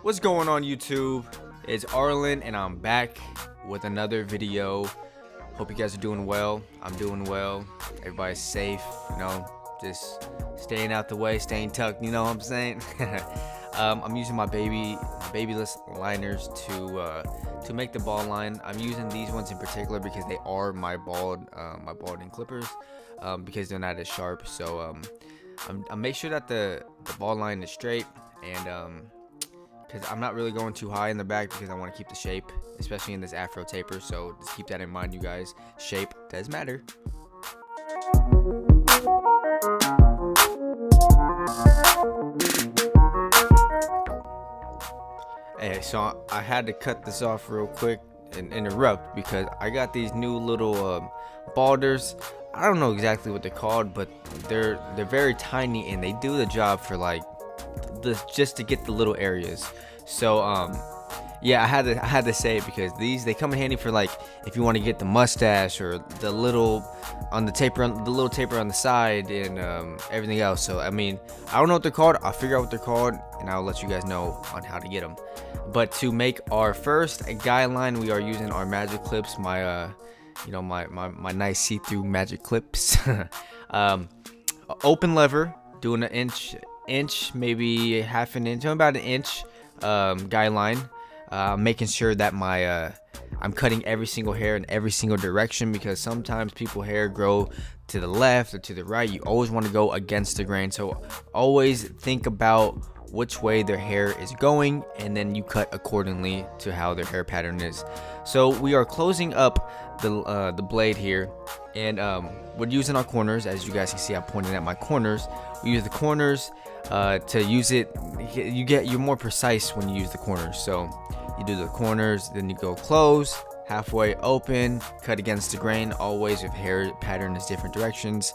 What's going on YouTube? It's Arlen and I'm back with another video. Hope you guys are doing well. I'm doing well. Everybody's safe, just staying out the way, staying tucked, you know what I'm saying? I'm using my babyless liners to make the ball line. I'm using these ones in particular because they are my balding clippers, because they're not as sharp. So I make sure that the ball line is straight, and because I'm not really going too high in the back because I want to keep the shape, especially in this afro taper. So just keep that in mind, you guys. Shape does matter. Hey, so I had to cut this off real quick and interrupt because I got these new little balders. I don't know exactly what they're called, but they're very tiny and they do the job for like just to get the little areas. So yeah, I had to say it because they come in handy for like if you want to get the mustache or the little taper on the side and everything else. So I mean, I don't know what they're called. I'll figure out what they're called and I'll let you guys know on how to get them. But to make our first guideline, we are using our magic clips, my my nice see-through magic clips. Open lever, doing an inch, maybe half an inch, about an inch guideline, making sure that I'm cutting every single hair in every single direction, because sometimes people hair grow to the left or to the right. You always want to go against the grain, so always think about which way their hair is going, and then you cut accordingly to how their hair pattern is. So we are closing up the blade here, and we're using our corners. As you guys can see, I'm pointing at my corners. We use the corners to use it. You're more precise when you use the corners. So you do the corners, then you go close, halfway open, cut against the grain, always if hair pattern is different directions.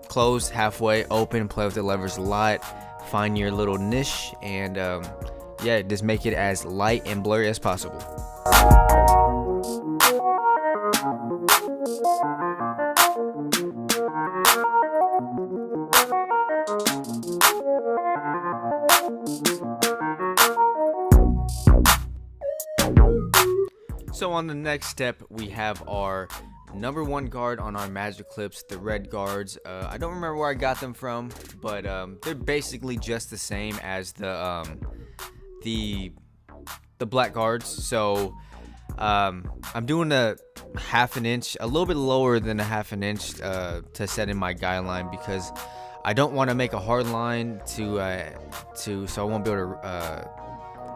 Close, halfway open, play with the levers a lot, find your little niche, and yeah, just make it as light and blurry as possible. So on the next step, we have our number one guard on our magic clips, the red guards. I don't remember where I got them from, but they're basically just the same as the black guards. So I'm doing a half an inch, a little bit lower than a half an inch to set in my guideline, because I don't want to make a hard line so I won't be able to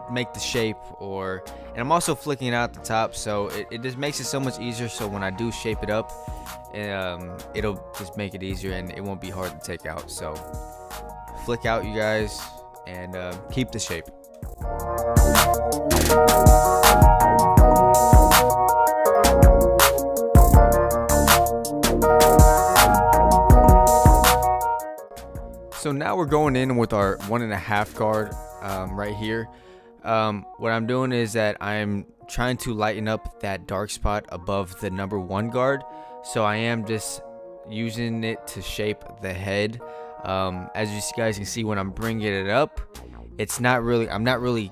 make the shape, and I'm also flicking it out the top, so it just makes it so much easier. So when I do shape it up, it'll just make it easier and it won't be hard to take out. So flick out, you guys, and keep the shape. So now we're going in with our 1.5 guard right here. What I'm doing is that I'm trying to lighten up that dark spot above the number one guard. So I am just using it to shape the head. As you guys can see, when I'm bringing it up, I'm not really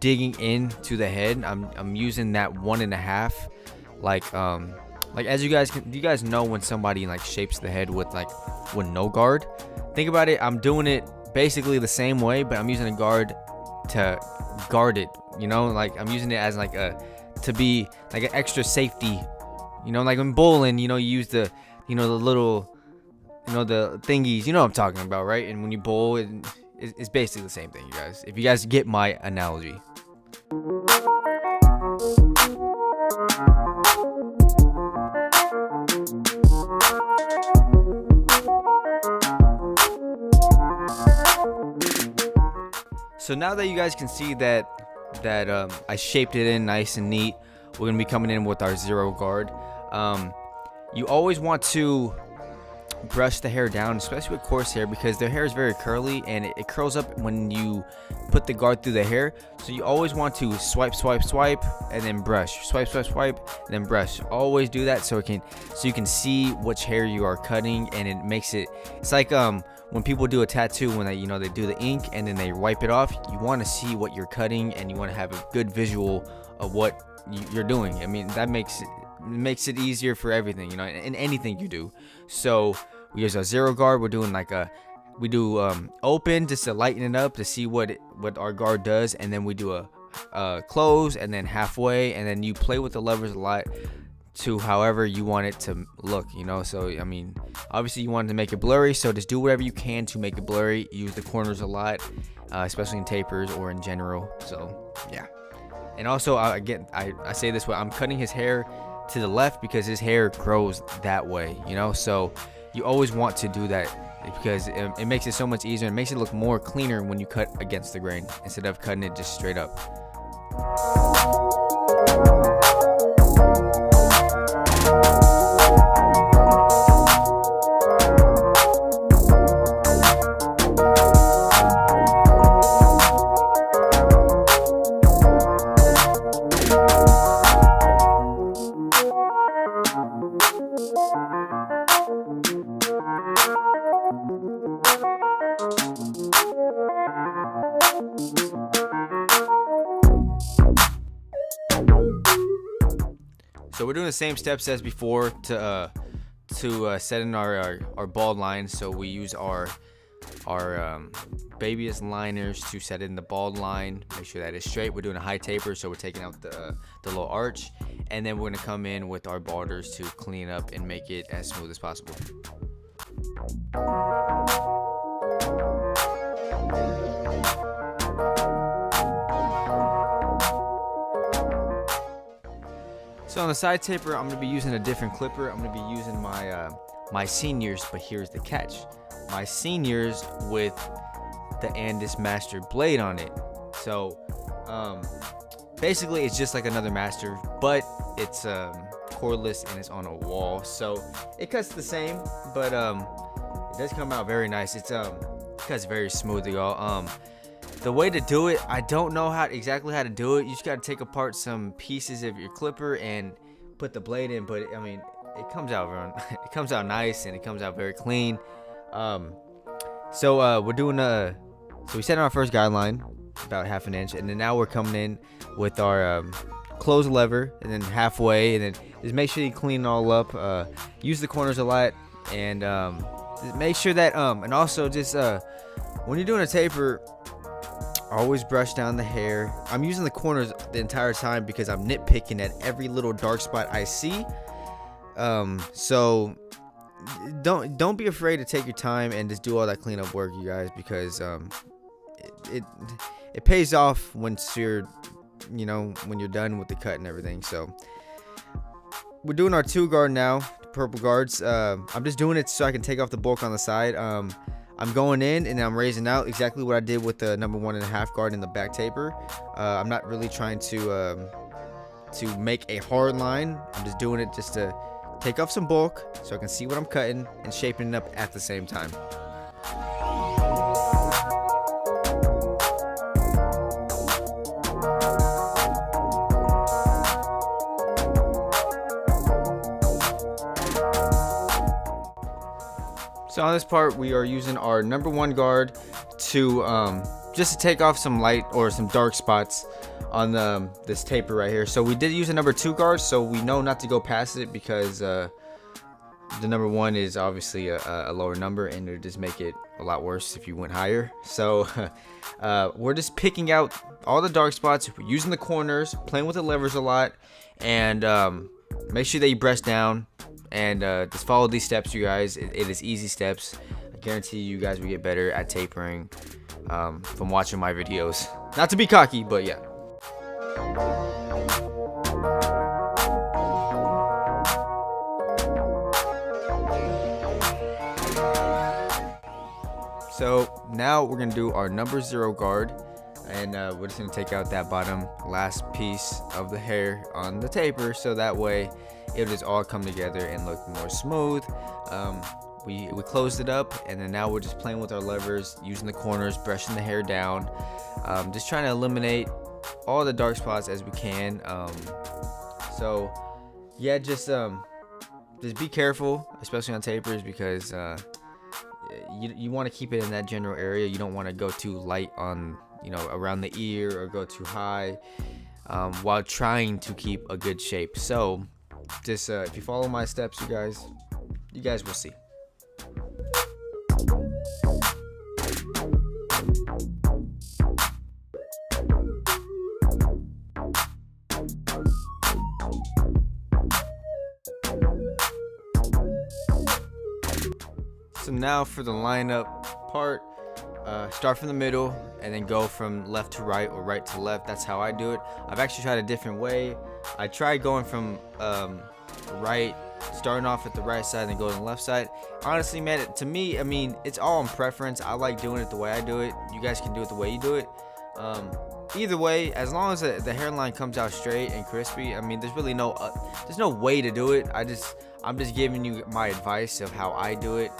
digging into the head. I'm using that 1.5, like as you guys know when somebody like shapes the head with no guard. Think about it. I'm doing it basically the same way, but I'm using a guard to guard it, like I'm using it as to be like an extra safety, like when bowling, you use the the little the thingies, what I'm talking about, right? And when you bowl, it's basically the same thing, you guys, if you guys get my analogy. So now that you guys can see that I shaped it in nice and neat, we're gonna be coming in with our 0 guard. You always want to brush the hair down, especially with coarse hair, because their hair is very curly and it curls up when you put the guard through the hair. So you always want to swipe, swipe, swipe, and then brush, swipe, swipe, swipe, and then brush. Always do that so you can see which hair you are cutting, and it makes it. It's like when people do a tattoo, when they do the ink and then they wipe it off. You want to see what you're cutting, and you want to have a good visual of what you're doing. I mean, that makes it easier for everything, in anything you do. So we use a zero guard. We're doing we do open just to lighten it up to see what our guard does, and then we do a close, and then halfway, and then you play with the levers a lot to however you want it to look, So I mean, obviously you want to make it blurry, so just do whatever you can to make it blurry. Use the corners a lot, especially in tapers or in general. So yeah. And also, again, I say this way, I'm cutting his hair to the left because his hair grows that way, so you always want to do that because it makes it so much easier. It makes it look more cleaner when you cut against the grain instead of cutting it just straight up. So we're doing the same steps as before to set in our bald line. So we use our baby's liners to set in the bald line. Make sure that it's straight. We're doing a high taper, so we're taking out the little arch, and then we're gonna come in with our balders to clean up and make it as smooth as possible. So on the side taper, I'm going to be using a different clipper. I'm going to be using my seniors, but here's the catch. My seniors with the Andis Master blade on it. So basically it's just like another Master, but it's cordless and it's on a wall. So it cuts the same, but it does come out very nice. It cuts very smooth, y'all. The way to do it, I don't know exactly how to do it. You just got to take apart some pieces of your clipper and put the blade in, but I mean, it comes out it comes out nice, and it comes out very clean. So we're doing so we set in our first guideline about 1/2 inch, and then now we're coming in with our close lever, and then halfway, and then just make sure you clean it all up. Use the corners a lot, and just make sure that and also just when you're doing a taper, always brush down the hair. I'm using the corners the entire time because I'm nitpicking at every little dark spot I see. So don't be afraid to take your time and just do all that cleanup work, you guys, because it pays off once you're when you're done with the cut and everything. So we're doing our 2 guard now, purple guards. I'm just doing it so I can take off the bulk on the side. I'm going in and I'm raising out exactly what I did with the number 1.5 guard in the back taper. I'm not really trying to make a hard line. I'm just doing it just to take off some bulk so I can see what I'm cutting and shaping it up at the same time. So on this part, we are using our number 1 guard to just to take off some light or some dark spots on this taper right here. So we did use a number 2 guard, so we know not to go past it because the number 1 is obviously a lower number, and it would just make it a lot worse if you went higher. So we're just picking out all the dark spots. We're using the corners, playing with the levers a lot, and make sure that you brush down. And just follow these steps, you guys. It is easy steps. I guarantee you guys will get better at tapering from watching my videos. Not to be cocky, but yeah. So now we're gonna do our number 0 guard, and we're just gonna take out that bottom last piece of the hair on the taper, so that way it'll just all come together and look more smooth. we closed it up, and then now we're just playing with our levers, using the corners, brushing the hair down, just trying to eliminate all the dark spots as we can. So yeah, just be careful, especially on tapers, because you want to keep it in that general area. You don't want to go too light on, you know, around the ear, or go too high, while trying to keep a good shape. So just if you follow my steps, you guys will see. So now for the lineup part, start from the middle and then go from left to right or right to left. That's how I do it. I've actually tried a different way. I tried going from right, starting off at the right side and then going to the left side. Honestly, man, to me, I mean, it's all in preference. I like doing it the way I do it. You guys can do it the way you do it. Either way, as long as the hairline comes out straight and crispy, I mean, there's really there's no way to do it. I'm just giving you my advice of how I do it,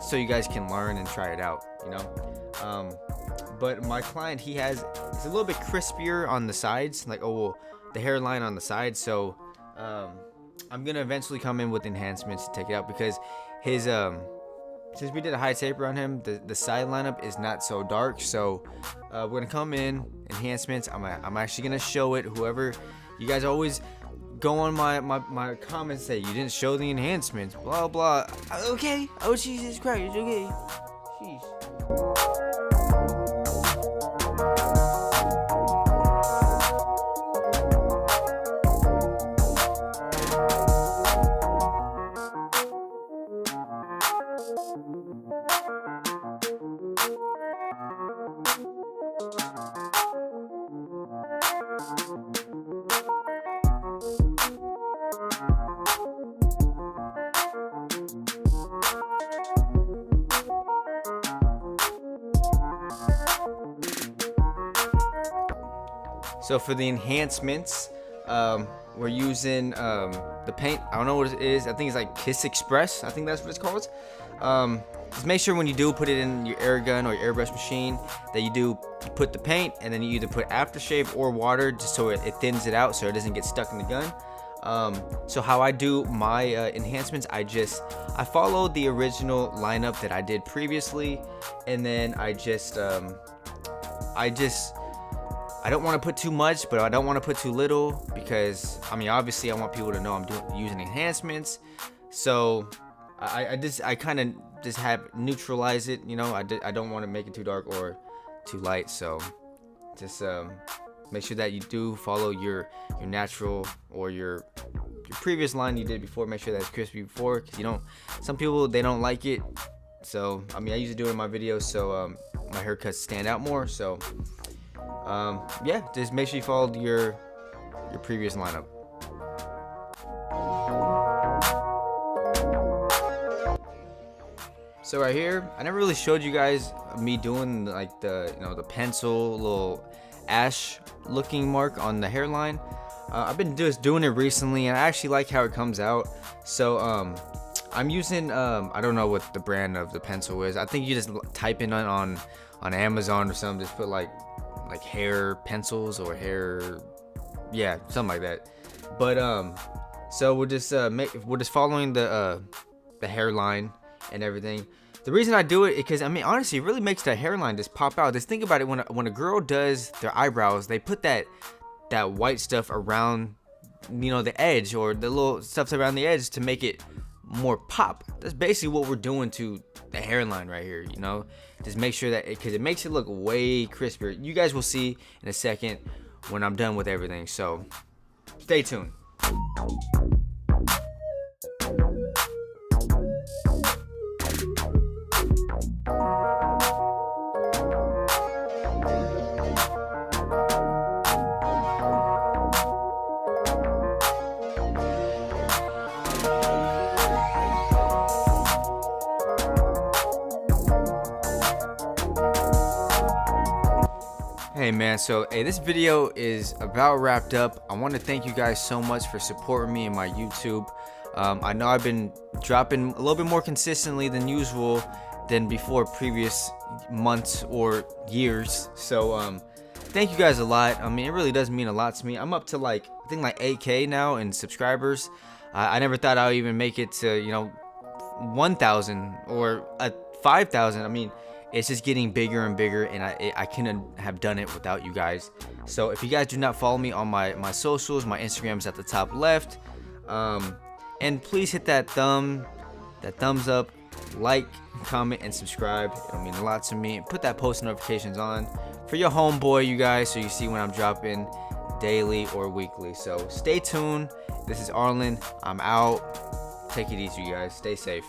so you guys can learn and try it out, you know. But my client, it's a little bit crispier on the sides, like the hairline on the side. So I'm gonna eventually come in with enhancements to take it out, because his since we did a high taper on him, the side lineup is not so dark. So we're gonna come in enhancements. I'm actually gonna show it. Whoever, you guys always go on my comments, say you didn't show the enhancements, blah blah. Okay, oh Jesus Christ, okay, jeez. So for the enhancements, we're using the paint. I don't know what it is. I think it's like Kiss Express. I think that's what it's called. Just make sure when you do put it in your air gun or your airbrush machine that you put the paint, and then you either put aftershave or water, just so it thins it out so it doesn't get stuck in the gun. So how I do my enhancements, I follow the original lineup that I did previously, and then I don't want to put too much, but I don't want to put too little, because I mean, obviously I want people to know I'm using enhancements. So I kind of just have neutralize it, you know. I don't want to make it too dark or too light. So just make sure that you do follow your natural or your previous line you did before. Make sure that's crispy before, because some people, they don't like it. So I mean, I usually do it in my videos so my haircuts stand out more. So yeah, just make sure you follow your previous lineup. So right here, I never really showed you guys me doing like the pencil little ash looking mark on the hairline. I've been just doing it recently, and I actually like how it comes out. So I'm using I don't know what the brand of the pencil is. I think you just type in on Amazon or something, just put like hair pencils or hair, yeah, something like that. But so we're just following the hairline and everything. The reason I do it is because, I mean, honestly, it really makes the hairline just pop out. Just think about it, when a girl does their eyebrows, they put that white stuff around, you know, the edge, or the little stuff around the edge to make it more pop. That's basically what we're doing to the hairline right here, you know. Just make sure that, because it makes it look way crispier. You guys will see in a second when I'm done with everything, so stay tuned. Hey man, so this video is about wrapped up. I want to thank you guys so much for supporting me in my YouTube. I know I've been dropping a little bit more consistently than usual than before previous months or years. So thank you guys a lot. I mean, it really does mean a lot to me. I'm up to like, I think like 8K now in subscribers. I never thought I would even make it to, you know, 1,000 or 5,000. I mean, it's just getting bigger and bigger, and I couldn't have done it without you guys. So if you guys do not follow me on my socials, my Instagram's at the top left. And please hit that thumbs up, like, comment, and subscribe. It'll mean a lot to me. Put that post notifications on for your homeboy, you guys, so you see when I'm dropping daily or weekly. So stay tuned. This is Arlen. I'm out. Take it easy, you guys. Stay safe.